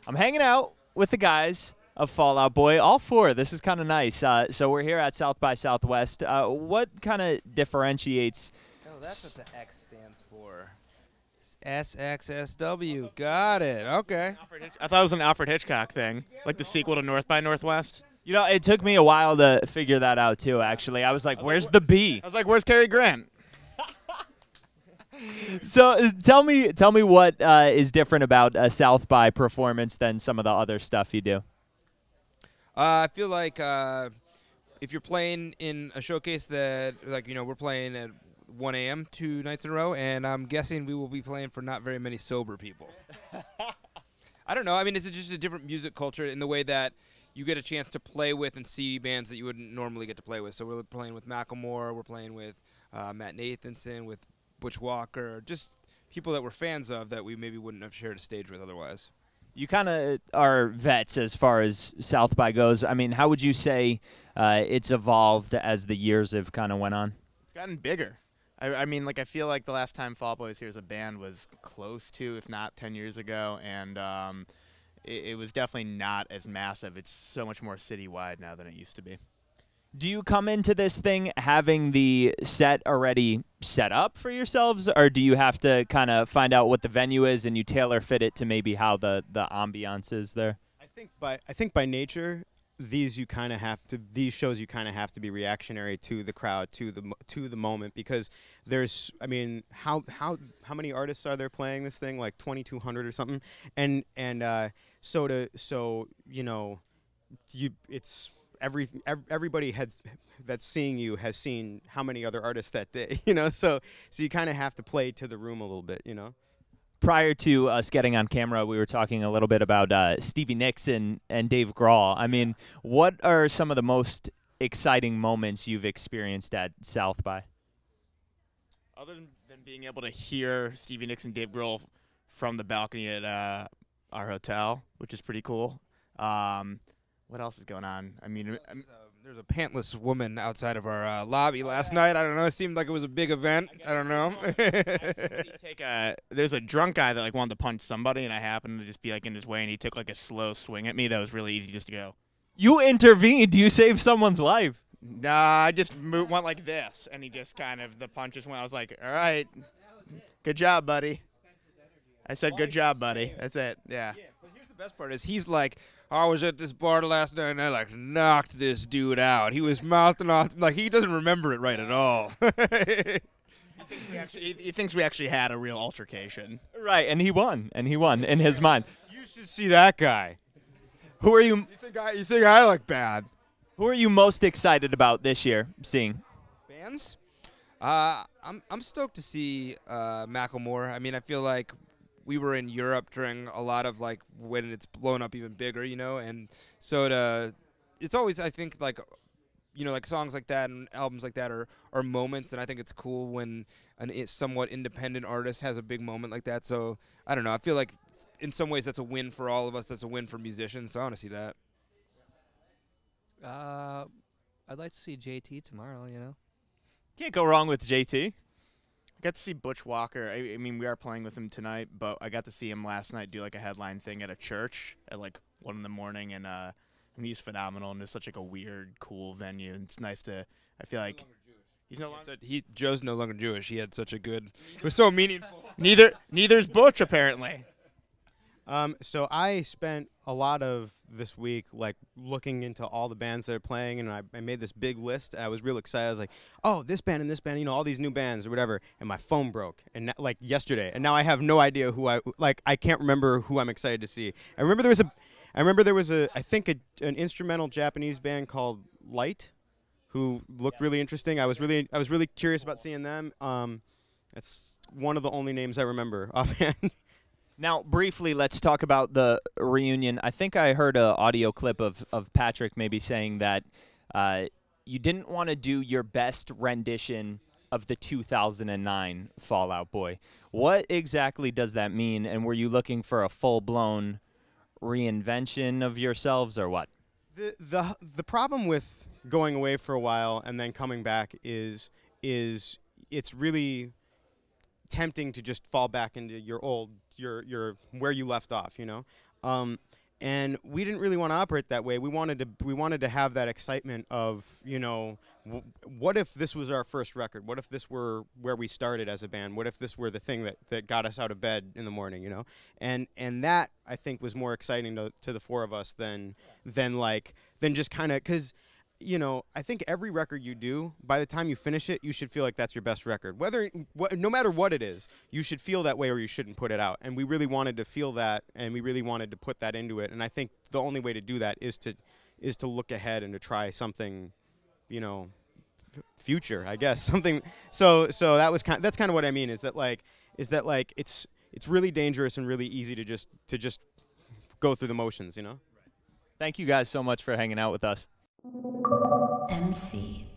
I'm hanging out with the guys of Fall Out Boy, all four. This is kind of nice. So we're here at South by Southwest. What kind of differentiates? Oh, that's what the X stands for. SXSW. Got it. Okay. I thought it was an Alfred Hitchcock thing, like the sequel to North by Northwest. You know, it took me a while to figure that out too. Actually, I was like, "Where's the B?" I was like, "Where's Cary Grant?" So tell me what is different about a South by performance than some of the other stuff you do. I feel like if you're playing in a showcase that, like, we're playing at 1 a.m. 2 nights in a row, and I'm guessing we will be playing for not very many sober people. I don't know. I mean, it's just a different music culture in the way that you get a chance to play with and see bands that you wouldn't normally get to play with. So we're playing with Macklemore, we're playing with Matt Nathanson, with Butch Walker, just people that we're fans of that we maybe wouldn't have shared a stage with otherwise. You kind of are vets as far as South by goes. I mean, how would you say it's evolved as the years have kind of went on? It's gotten bigger. I mean, like, I feel like the last time Fall Out Boy was here as a band was close to, if not 10 years ago, and it was definitely not as massive. It's so much more citywide now than it used to be. Do you come into this thing having the set already set up for yourselves, or do you have to kind of find out what the venue is and you tailor fit it to maybe how the ambiance is there? I think by nature, these shows you kind of have to be reactionary to the crowd, to the moment, because there's, I mean, how many artists are there playing this thing, like 2,200 or something, and it's everybody that's seeing you has seen how many other artists that day, so you kind of have to play to the room a little bit. Prior to us getting on camera, we were talking a little bit about Stevie Nicks and Dave Grohl. I mean, what are some of the most exciting moments you've experienced at South by? Other than being able to hear Stevie Nicks and Dave Grohl from the balcony at our hotel, which is pretty cool. What else is going on? I mean, there's a pantless woman outside of our lobby last night. I don't know. It seemed like it was a big event. I don't know. There's a drunk guy that like wanted to punch somebody, and I happened to just be like in his way, and he took like a slow swing at me. That was really easy just to go. You intervened. You saved someone's life. Nah, I just went like this, and he just kind of, the punches went. I was like, all right, good job, buddy. I said, good job, buddy. That's it. Yeah. But here's the best part is he's like, I was at this bar last night and I like knocked this dude out. He was mouthing off, like he doesn't remember it right at all. He thinks we actually had a real altercation. Right, and he won in his mind. You should see that guy. Who are you? You think I look bad? Who are you most excited about this year seeing? Bands? I'm stoked to see Macklemore. I mean, I feel like we were in Europe during a lot of like when it's blown up even bigger, and so it's always, I think, like, like songs like that and albums like that are moments, and I think it's cool when a somewhat independent artist has a big moment like that. So I don't know, I feel like in some ways that's a win for all of us. That's a win for musicians. So I want to see that. I'd like to see JT tomorrow. Can't go wrong with JT. I got to see Butch Walker. I mean, we are playing with him tonight, but I got to see him last night do like a headline thing at a church at like 1 a.m, and I mean, he's phenomenal, and it's such like a weird, cool venue. And it's nice to. I feel like he's no longer. Joe's no longer Jewish. He had such a good. It was so meaningful. Neither's Butch apparently. So I spent a lot of this week like looking into all the bands that are playing, and I made this big list. I was real excited. I was like, oh, this band and this band, all these new bands or whatever. And my phone broke, and like yesterday, and now I have no idea who I can't remember who I'm excited to see. I remember there was I think an instrumental Japanese band called Light, who looked really interesting. I was really curious about seeing them. That's one of the only names I remember offhand. Now, briefly, let's talk about the reunion. I think I heard an audio clip of Patrick maybe saying that you didn't want to do your best rendition of the 2009 Fall Out Boy. What exactly does that mean, and were you looking for a full-blown reinvention of yourselves, or what? The problem with going away for a while and then coming back is it's really tempting to just fall back into your where you left off, And we didn't really want to operate that way. We wanted to have that excitement of, you know, what if this was our first record? What if this were where we started as a band? What if this were the thing that got us out of bed in the morning, you know? And that, I think, was more exciting to the four of us than just kind of, because, you know, I think every record you do, by the time you finish it, you should feel like that's your best record. No matter what it is, you should feel that way or you shouldn't put it out. And we really wanted to feel that, and we really wanted to put that into it. And I think the only way to do that is to look ahead and to try something, you know, future, I guess. Something. So that's kind of what I mean, is that it's really dangerous and really easy to just go through the motions, you know? Thank you guys so much for hanging out with us. MC.